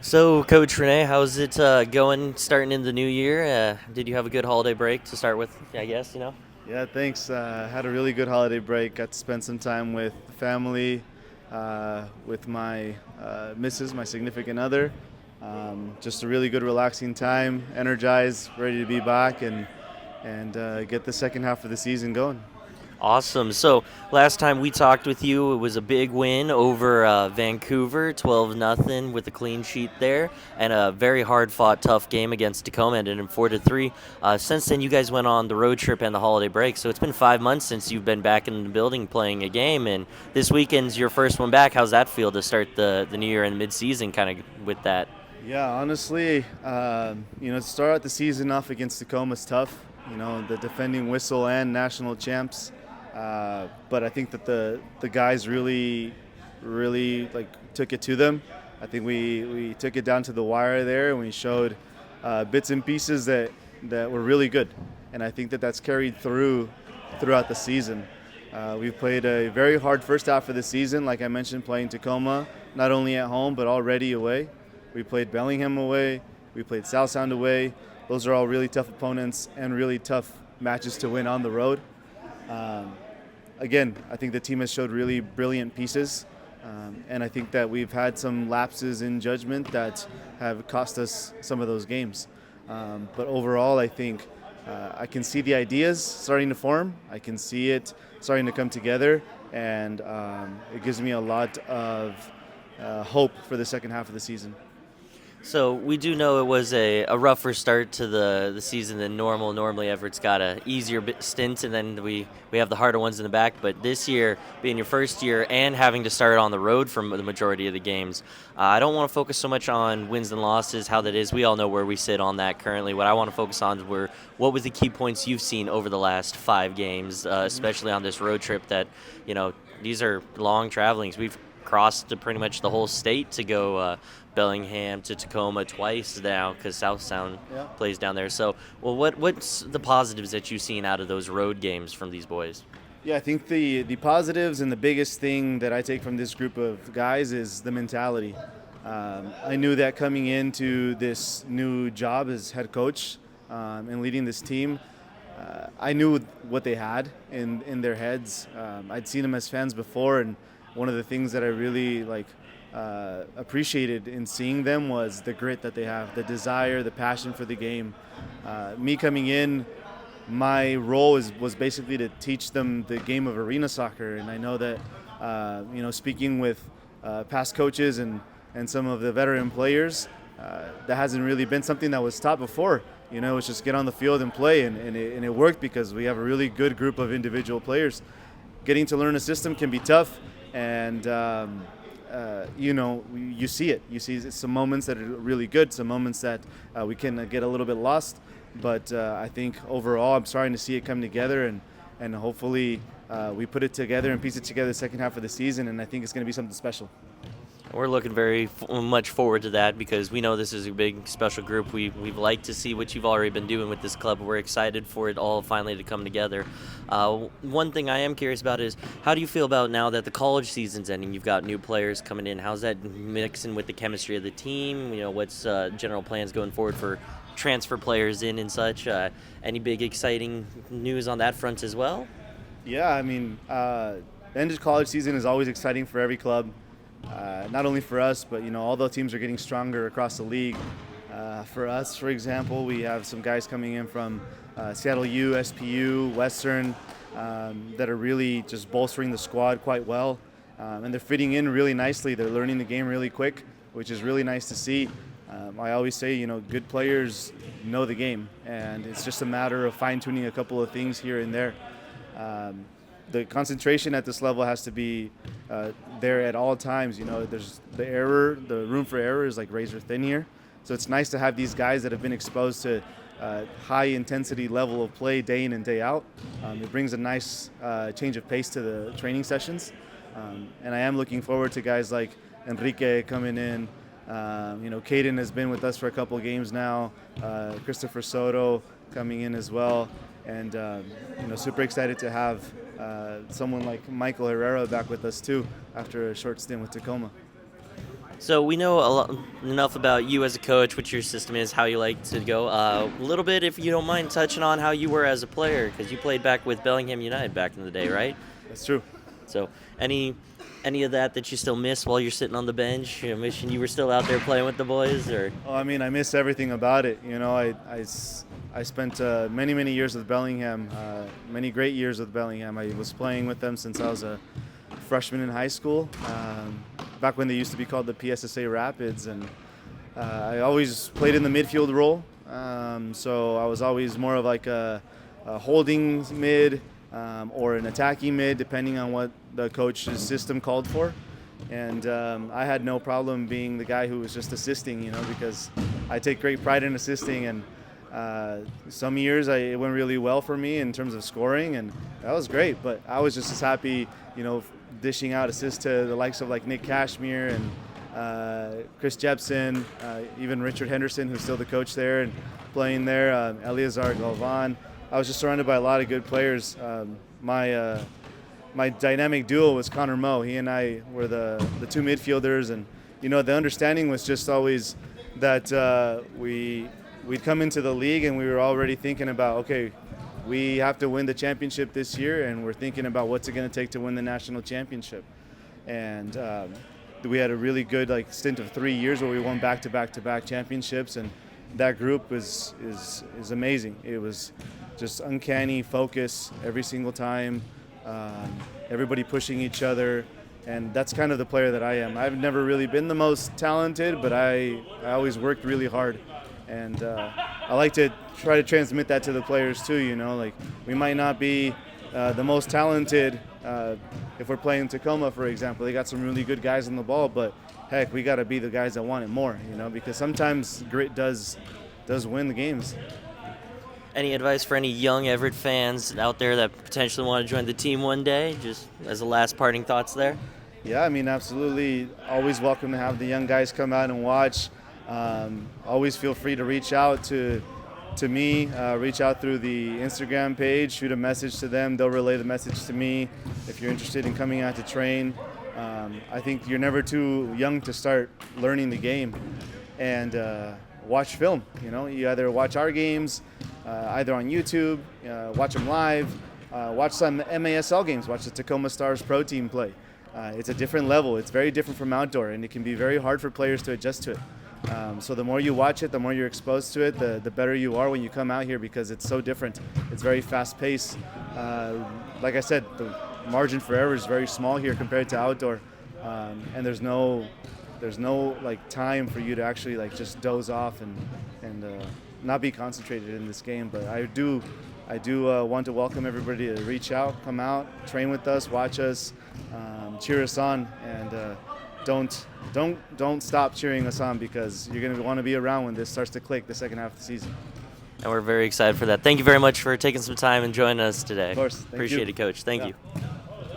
So, Coach Rene, how's it going starting in the new year? Did you have a good holiday break to start with? I guess. Yeah, thanks. Had a really good holiday break. Got to spend some time with the family, with my missus, my significant other. Just a really good, relaxing time. Energized, ready to be back, and get the second half of the season going. Awesome. So, last time we talked with you, it was a big win over Vancouver, 12 nothing with a clean sheet there, and a very hard fought, tough game against Tacoma, ended in 4-3. Since then, you guys went on the road trip and the holiday break, so it's been 5 months since you've been back in the building playing a game, and this weekend's your first one back. How's that feel to start the new year and mid-season kind of with that? Yeah, honestly, to start out the season off against Tacoma is tough. The defending whistle and national champs. But I think that the guys really like took it to them. I think we took it down to the wire there, and we showed bits and pieces that were really good. And I think that that's carried throughout the season. We've played a very hard first half of the season, like I mentioned, playing Tacoma, not only at home but already away. We played Bellingham away. We played South Sound away. Those are all really tough opponents and really tough matches to win on the road. Um, Again, I think the team has showed really brilliant pieces, and I think that we've had some lapses in judgment that have cost us some of those games. But overall, I think I can see the ideas starting to form. I can see it starting to come together, and it gives me a lot of hope for the second half of the season. So we do know it was a rougher start to the season than normal. Normally, Everett's got a easier stint, and then we have the harder ones in the back. But this year, being your first year and having to start on the road for the majority of the games, I don't want to focus so much on wins and losses, how that is. We all know where we sit on that currently. What I want to focus on is what was the key points you've seen over the last 5 games, especially on this road trip. These are long travelings. We've crossed pretty much the whole state to go Bellingham to Tacoma twice now because South Sound Yeah. plays down there. So, well, what's the positives that you've seen out of those road games from these boys? Yeah, I think the positives and the biggest thing that I take from this group of guys is the mentality. I knew that coming into this new job as head coach and leading this team, I knew what they had in their heads. I'd seen them as fans before, and one of the things that I really appreciated in seeing them was the grit that they have, the desire, the passion for the game. Me coming in, my role was basically to teach them the game of arena soccer, and I know that speaking with past coaches and some of the veteran players, that hasn't really been something that was taught before. It's just get on the field and play, and it worked because we have a really good group of individual players. Getting to learn a system can be tough, and you see it. You see some moments that are really good, some moments that we can get a little bit lost. But I think overall, I'm starting to see it come together, and hopefully we put it together and piece it together the second half of the season, and I think it's going to be something special. We're looking very much forward to that because we know this is a big, special group. We've liked to see what you've already been doing with this club. We're excited for it all finally to come together. One thing I am curious about is how do you feel about now that the college season's ending? You've got new players coming in. How's that mixing with the chemistry of the team? What's general plans going forward for transfer players in and such? Any big, exciting news on that front as well? Yeah, I mean, the end of college season is always exciting for every club. Not only for us, but all the teams are getting stronger across the league. For us, for example, we have some guys coming in from Seattle U, SPU, Western, that are really just bolstering the squad quite well, and they're fitting in really nicely. They're learning the game really quick, which is really nice to see. I always say, good players know the game, and it's just a matter of fine-tuning a couple of things here and there. The concentration at this level has to be there at all times. There's the room for error is like razor thin here. So it's nice to have these guys that have been exposed to high intensity level of play day in and day out. It brings a nice change of pace to the training sessions. And I am looking forward to guys like Enrique coming in. Caden has been with us for a couple of games now. Christopher Soto coming in as well. And super excited to have someone like Michael Herrera back with us too after a short stint with Tacoma. So we know enough about you as a coach, what your system is, how you like to go. A little bit, if you don't mind, touching on how you were as a player, because you played back with Bellingham United back in the day, right? That's true. So any of that you still miss while you're sitting on the bench? Wishing you were still out there playing with the boys, or? Oh, I mean, I miss everything about it. I spent many years with Bellingham, many great years with Bellingham. I was playing with them since I was a freshman in high school, back when they used to be called the PSSA Rapids, and I always played in the midfield role. So I was always more of like a holding mid or an attacking mid, depending on what the coach's system called for. And I had no problem being the guy who was just assisting, because I take great pride in assisting. And some years it went really well for me in terms of scoring, and that was great. But I was just as happy, dishing out assists to the likes of like Nick Cashmere and Chris Jepson, even Richard Henderson, who's still the coach there and playing there, Eleazar Galvan. I was just surrounded by a lot of good players. My dynamic duo was Connor Moe. He and I were the two midfielders, and the understanding was just always that we'd come into the league and we were already thinking about, okay, we have to win the championship this year, and we're thinking about what's it going to take to win the national championship. And we had a really good stint of 3 years where we won back-to-back championships, and that group is amazing. It was just uncanny focus every single time. Everybody pushing each other, and that's kind of the player that I am. I've never really been the most talented, but I always worked really hard, and I like to try to transmit that to the players too. We might not be the most talented if we're playing Tacoma, for example. They got some really good guys on the ball, but heck, we got to be the guys that want it more, because sometimes grit does win the games. Any advice for any young Everett fans out there that potentially want to join the team one day, just as a last parting thoughts there? Yeah, I mean, absolutely. Always welcome to have the young guys come out and watch. Always feel free to reach out to me, reach out through the Instagram page, shoot a message to them. They'll relay the message to me if you're interested in coming out to train. I think you're never too young to start learning the game, and watch film. You either watch our games, either on YouTube, watch them live, watch some MASL games, watch the Tacoma Stars Pro Team play. It's a different level. It's very different from outdoor, and it can be very hard for players to adjust to it. So the more you watch it, the more you're exposed to it, the better you are when you come out here, because it's so different. It's very fast-paced. Like I said, the margin for error is very small here compared to outdoor, and there's no time for you to actually just doze off and not be concentrated in this game. But I do want to welcome everybody to reach out, come out, train with us, watch us, cheer us on, and don't stop cheering us on, because you're going to want to be around when this starts to click the second half of the season. And we're very excited for that. Thank you very much for taking some time and joining us today. Of course. Appreciate it, Coach. Thank you.